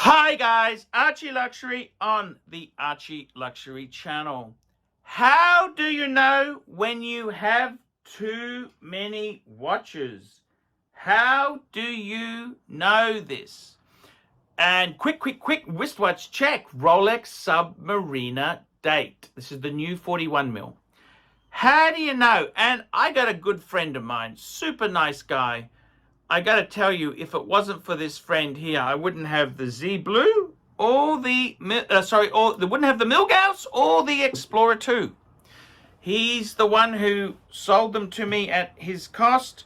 Hi guys, Archie Luxury on the Archie Luxury channel. How do you know when you have too many watches? How do you know this? And quick wristwatch check. Rolex Submariner date. This is the new 41 mil. How do you know? And I got a good friend of mine, super nice guy. I got to tell you, if it wasn't for this friend here, I wouldn't have the Z Blue or the, wouldn't have the Milgauss or the Explorer 2. He's the one who sold them to me at his cost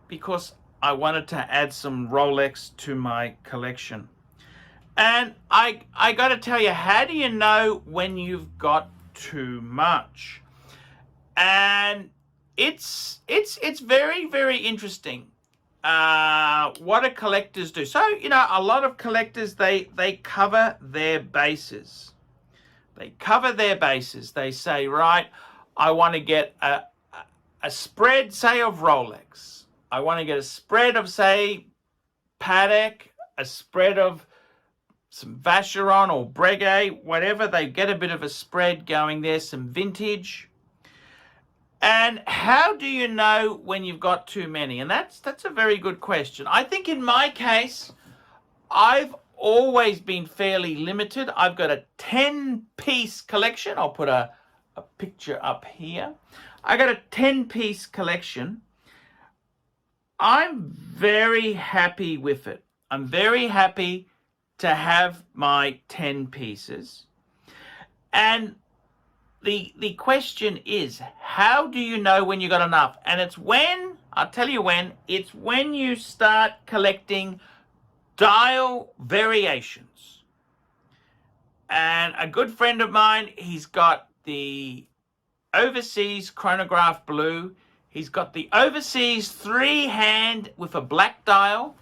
because I wanted to add some Rolex to my collection. And I got to tell you, how do you know when you've got too much? And it's very, very interesting. What do collectors do? So, you know, a lot of collectors, they cover their bases. They cover their bases. They say, right, I want to get a spread, say, of Rolex. I want to get a spread of, say, Patek, a spread of some Vacheron or Breguet, whatever. They get a bit of a spread going there, some vintage. And how do you know when you've got too many? And that's a very good question. I think in my case, I've always been fairly limited. I've got a 10-piece collection. I'll put a picture up here. I got a 10-piece collection. I'm very happy with it. I'm very happy to have my 10 pieces. And the question is, how do you know when you got enough? And it's when, I'll tell you when, it's when you start collecting dial variations. And a good friend of mine, he's got the Overseas Chronograph Blue. He's got the Overseas 3-hand with a black dial.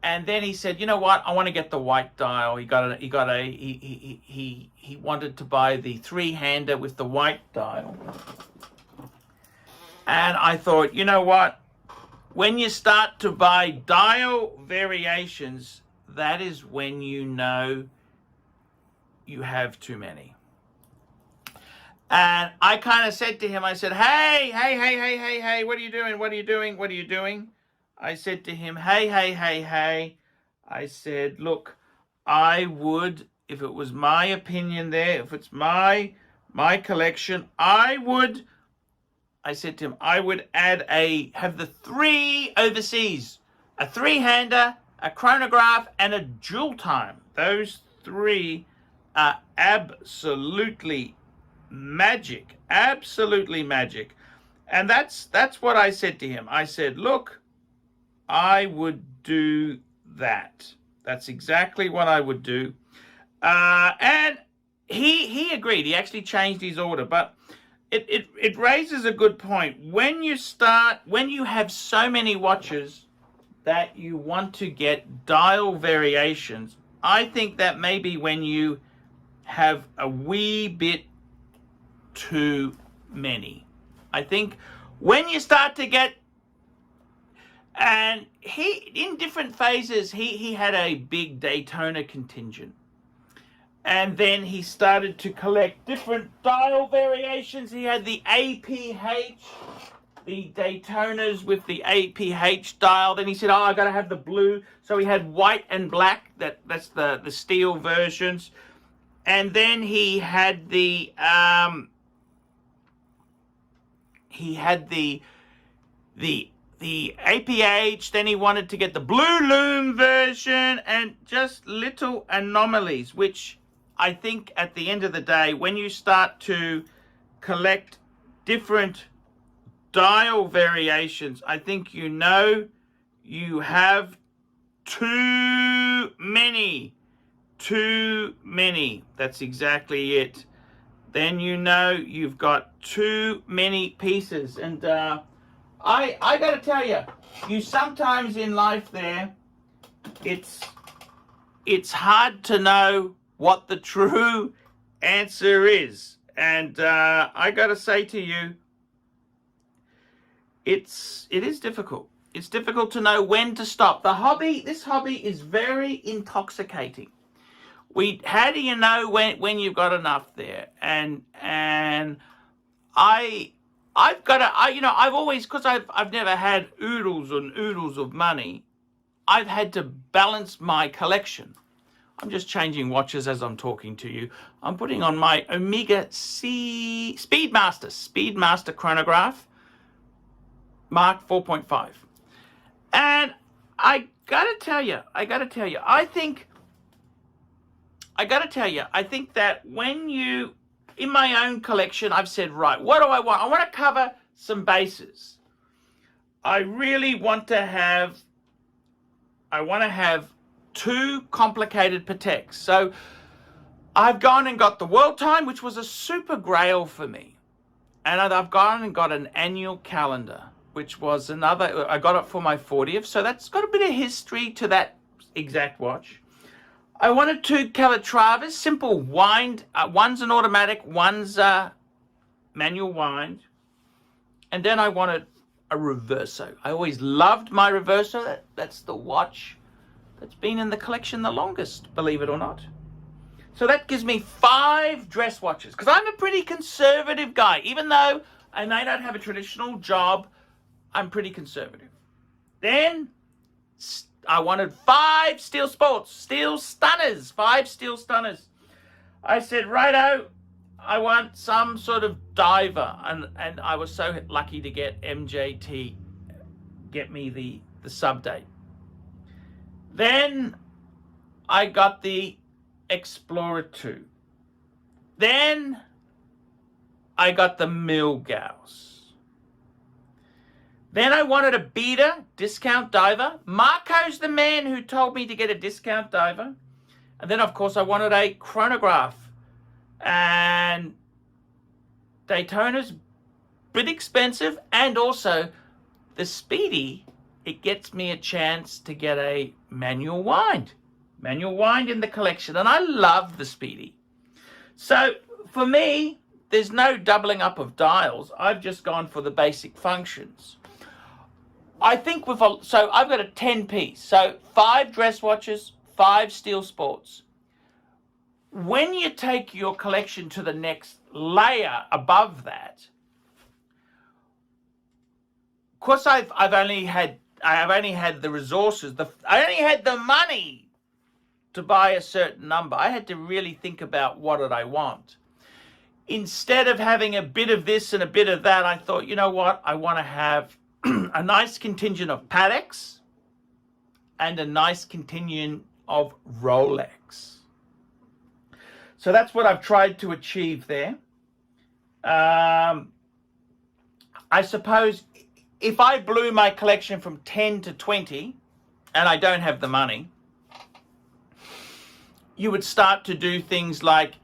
And then he said, you know what? I want to get the white dial. He wanted to buy the 3-hander with the white dial. And I thought, you know what? When you start to buy dial variations, that is when you know you have too many. And I kind of said to him, I said, hey, what are you doing? I said to him, hey. I said, look, I would, if it was my opinion there, if it's my collection, I said to him, I would have the 3 overseas, a 3-hander, a chronograph, and a dual time. Those 3 are absolutely magic. And that's what I said to him. I said, look, I would do that. That's exactly what I would do. And he agreed. He actually changed his order. But it raises a good point. When you have so many watches that you want to get dial variations, I think that may be when you have a wee bit too many. I think when you start to get, and in different phases, he had a big Daytona contingent. And then he started to collect different dial variations. He had the APH, the Daytonas with the APH dial. Then he said, oh, I got to have the blue. So he had white and black. That's the steel versions. And then he had the APH, then he wanted to get the Blue Loom version, and just little anomalies, which I think at the end of the day, when you start to collect different dial variations, I think you know you have too many. That's exactly it. Then you know you've got too many pieces. And I got to tell you, you sometimes in life there, it's hard to know what the true answer is. And I got to say to you, it is difficult. It's difficult to know when to stop. This hobby is very intoxicating. How do you know when you've got enough there? And I've got to, I've always, because I've never had oodles and oodles of money, I've had to balance my collection. I'm just changing watches as I'm talking to you. I'm putting on my Omega Speedmaster chronograph, Mark 4.5. And I gotta tell you, I think that when you, in my own collection, I've said, right, what do I want? I want to cover some bases. I really want to have 2 complicated Pateks. So I've gone and got the World Time, which was a super grail for me. And I've gone and got an annual calendar, which was another, I got it for my 40th. So that's got a bit of history to that exact watch. I wanted 2 Calatravas, simple wind. One's an automatic, one's a manual wind. And then I wanted a Reverso. I always loved my Reverso. That's the watch that's been in the collection the longest, believe it or not. So that gives me 5 dress watches, because I'm a pretty conservative guy. Even though I may not have a traditional job, I'm pretty conservative. Then I wanted 5 steel sports, steel stunners, 5 steel stunners. I said, righto, I want some sort of diver. And I was so lucky to get MJT, get me the sub date. Then I got the Explorer 2. Then I got the Milgauss. Then I wanted a beater, discount diver. Marco's the man who told me to get a discount diver. And then, of course, I wanted a chronograph. And Daytona's a bit expensive. And also, the Speedy, it gets me a chance to get a manual wind. Manual wind in the collection. And I love the Speedy. So, for me, there's no doubling up of dials. I've just gone for the basic functions. I think so I've got a 10-piece. So 5 dress watches, 5 steel sports. When you take your collection to the next layer above that, of course I've only had the resources, I only had the money to buy a certain number. I had to really think about what did I want. Instead of having a bit of this and a bit of that, I thought, you know what, I want to have a nice contingent of Pateks and a nice contingent of Rolex. So that's what I've tried to achieve there. I suppose if I blew my collection from 10 to 20 and I don't have the money, you would start to do things like,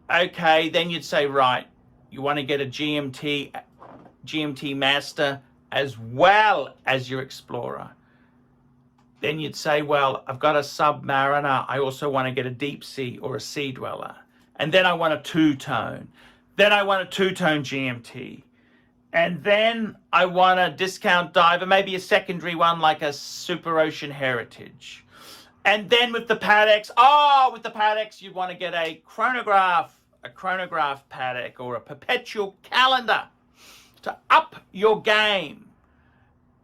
okay, then you'd say, right, you want to get a GMT Master as well as your Explorer. Then you'd say, well, I've got a Submariner. I also want to get a Deep Sea or a Sea Dweller. And then I want a 2-tone. Then I want a 2-tone GMT. And then I want a discount diver, maybe a secondary one like a Super Ocean Heritage. And then with the Pateks, you want to get a chronograph Patek or a perpetual calendar to up your game.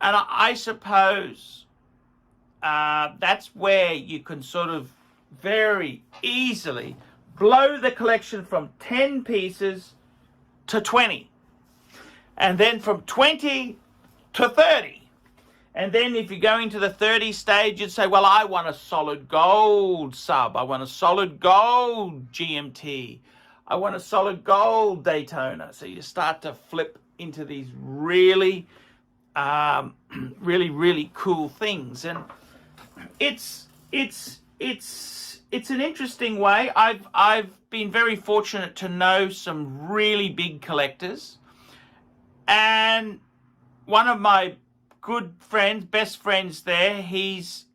And I suppose that's where you can sort of very easily blow the collection from 10 pieces to 20. And then from 20 to 30. And then if you're going to the 30 stage, you'd say, well, I want a solid gold sub. I want a solid gold GMT. I want a solid gold Daytona. So you start to flip into these really, really cool things. And it's an interesting way. I've been very fortunate to know some really big collectors. And one of my good friends, best friends there, he's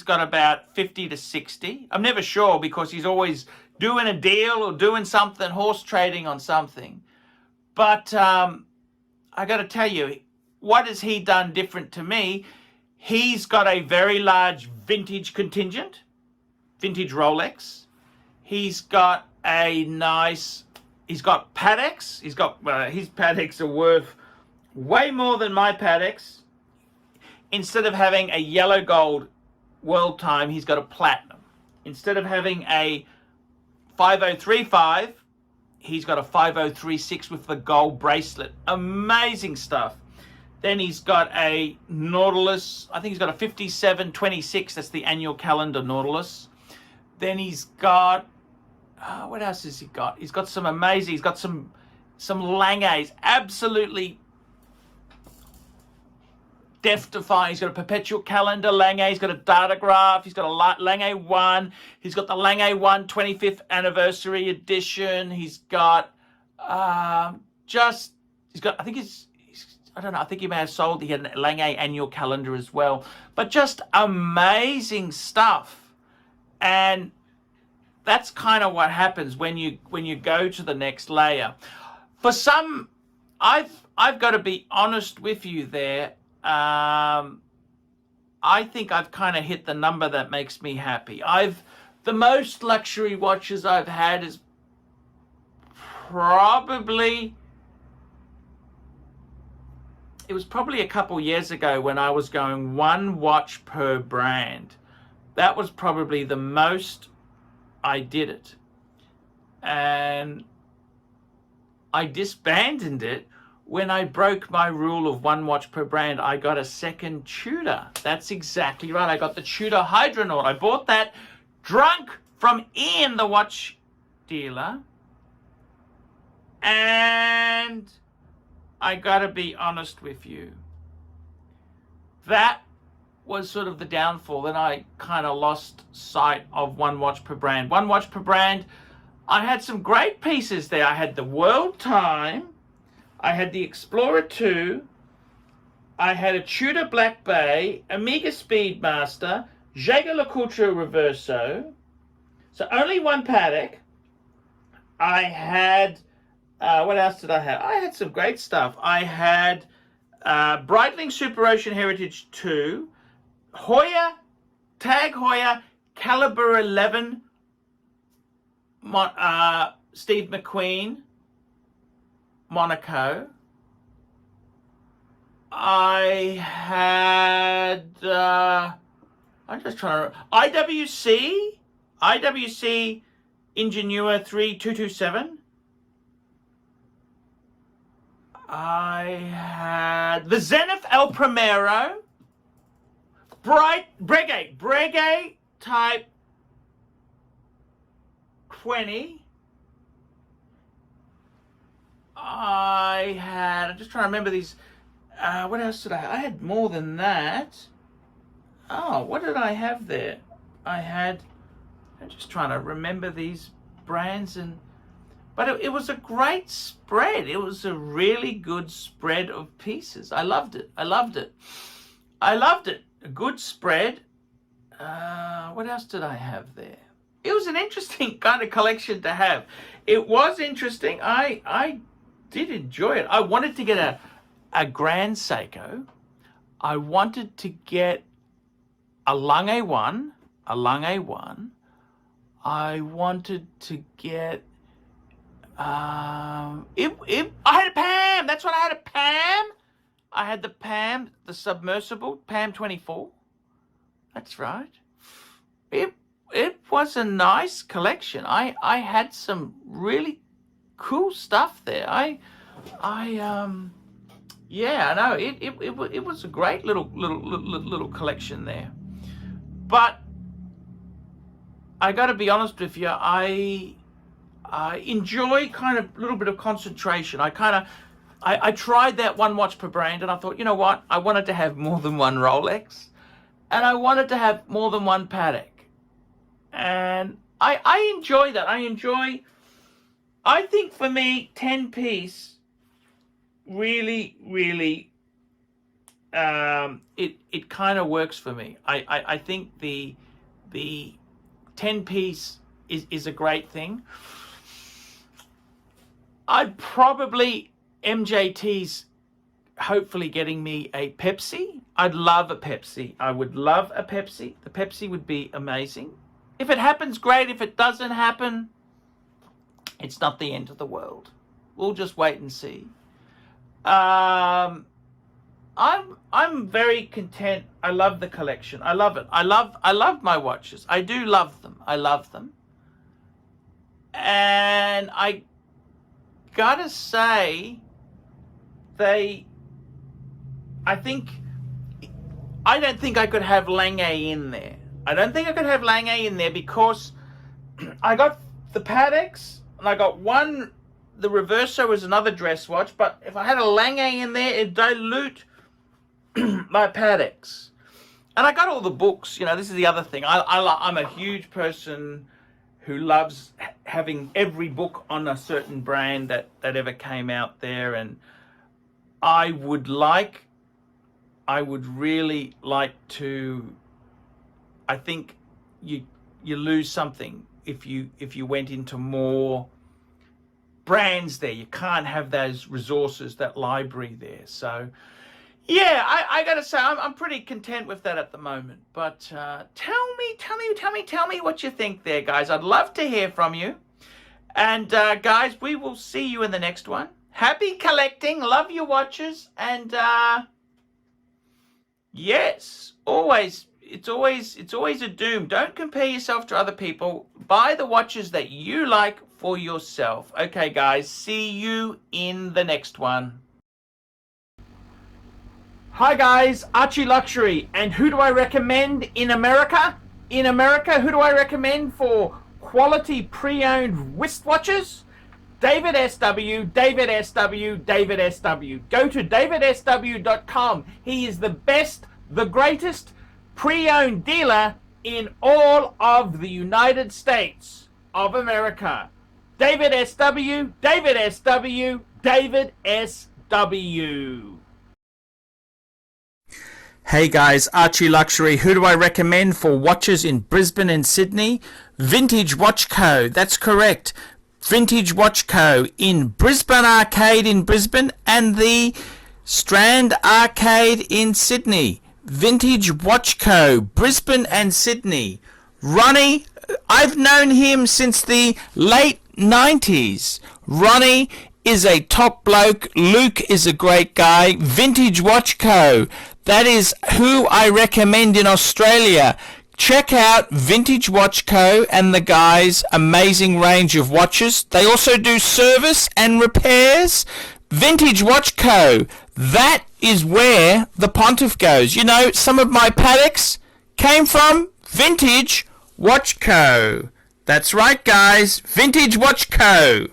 got about 50 to 60. I'm never sure because he's always doing a deal or doing something, horse trading on something. But I got to tell you, what has he done different to me? He's got a very large vintage contingent, vintage Rolex. He's got he's got Pateks. He's got, his Pateks are worth way more than my Pateks. Instead of having a yellow gold world time, he's got a platinum. Instead of having a 5035, he's got a 5036 with the gold bracelet. Amazing stuff. Then he's got a Nautilus. I think he's got a 5726. That's the annual calendar Nautilus. Then he's got, what else has he got? He's got some amazing, he's got some Langes, absolutely death-defying. He's got a perpetual calendar Lange. He's got a datograph. He's got a Lange 1. He's got the Lange 1 25th anniversary edition. He's got I don't know, I think he may have sold, he had an Lange annual calendar as well. But just amazing stuff. And that's kind of what happens when you go to the next layer. For some, I've got to be honest with you there. I think I've kind of hit the number that makes me happy. The most luxury watches I've had is probably, it was probably a couple years ago when I was going one watch per brand. That was probably the most I did it. And I disbanded it when I broke my rule of one watch per brand. I got a second Tudor. That's exactly right. I got the Tudor Hydronaut. I bought that drunk from Ian, the watch dealer. And I gotta be honest with you, that was sort of the downfall. Then I kind of lost sight of one watch per brand. One watch per brand, I had some great pieces there. I had the World Time, I had the Explorer 2, I had a Tudor Black Bay, Omega Speedmaster, Jaeger LeCoultre Reverso. So only one Patek. I had, what else did I have? I had some great stuff. I had Breitling Super Ocean Heritage 2, Hoya, Tag Heuer, Caliber 11, Steve McQueen, Monaco. I had, I'm just trying to, IWC Ingenua 3227. I had the Zenith El Primero, Breguet Type 20. I'm just trying to remember these. What else did I have? I had more than that. Oh, what did I have there? I'm just trying to remember these brands, but it was a great spread. It was a really good spread of pieces. I loved it. A good spread. What else did I have there? It was an interesting kind of collection to have. It was interesting. I did enjoy it. I wanted to get a Grand Seiko. I wanted to get a Lange 1. I wanted to get I had a PAM. That's what I had, a PAM. I had the PAM, the submersible, PAM 24. That's right. It was a nice collection. I had some really cool stuff there. Yeah, I know. It was a great little collection there. But I got to be honest with you, I enjoy kind of a little bit of concentration. I tried that one watch per brand, and I thought, you know what? I wanted to have more than one Rolex, and I wanted to have more than one Patek. And I enjoy that. I think for me, 10-piece really, it kind of works for me. I think the 10-piece is a great thing. I'd probably, MJT's hopefully getting me a Pepsi. I'd love a Pepsi. I would love a Pepsi. The Pepsi would be amazing. If it happens, great. If it doesn't happen, it's not the end of the world. We'll just wait and see. I'm very content. I love the collection. I love it. I love my watches. I do love them. I love them. And I gotta say, I don't think I could have Lange in there. I don't think I could have Lange in there because I got the Pateks and I got one. The Reverso was another dress watch, but if I had a Lange in there, it'd dilute my Pateks. And I got all the books. You know, this is the other thing. I'm a huge person who loves having every book on a certain brand that ever came out there, and I would really like to. I think you lose something if you went into more brands there. You can't have those resources, that library there. So yeah, I gotta say I'm pretty content with that at the moment. But tell me what you think there, guys. I'd love to hear from you. And guys, we will see you in the next one. Happy collecting, love your watches, and yes, it's always a doom. Don't compare yourself to other people. Buy the watches that you like for yourself. Okay, guys, see you in the next one. Hi guys, ArchieLuxury, and who do I recommend in America? In America, who do I recommend for quality pre-owned wristwatches? David SW, David SW, David SW. Go to davidsw.com. He is the best, the greatest pre-owned dealer in all of the United States of America. David SW, David SW, David SW. Hey guys, ArchieLuxury. Who do I recommend for watches in Brisbane and Sydney? Vintage Watch Co. That's correct. Vintage Watch Co. in Brisbane Arcade in Brisbane and the Strand Arcade in Sydney. Vintage Watch Co. Brisbane and Sydney. Ronnie, I've known him since the late 90s. Ronnie is a top bloke. Luke is a great guy. Vintage Watch Co. That is who I recommend in Australia. Check out Vintage Watch Co. and the guys' amazing range of watches. They also do service and repairs. Vintage Watch Co. That is where the Pontiff goes. You know, some of my Pateks came from Vintage Watch Co. That's right, guys. Vintage Watch Co.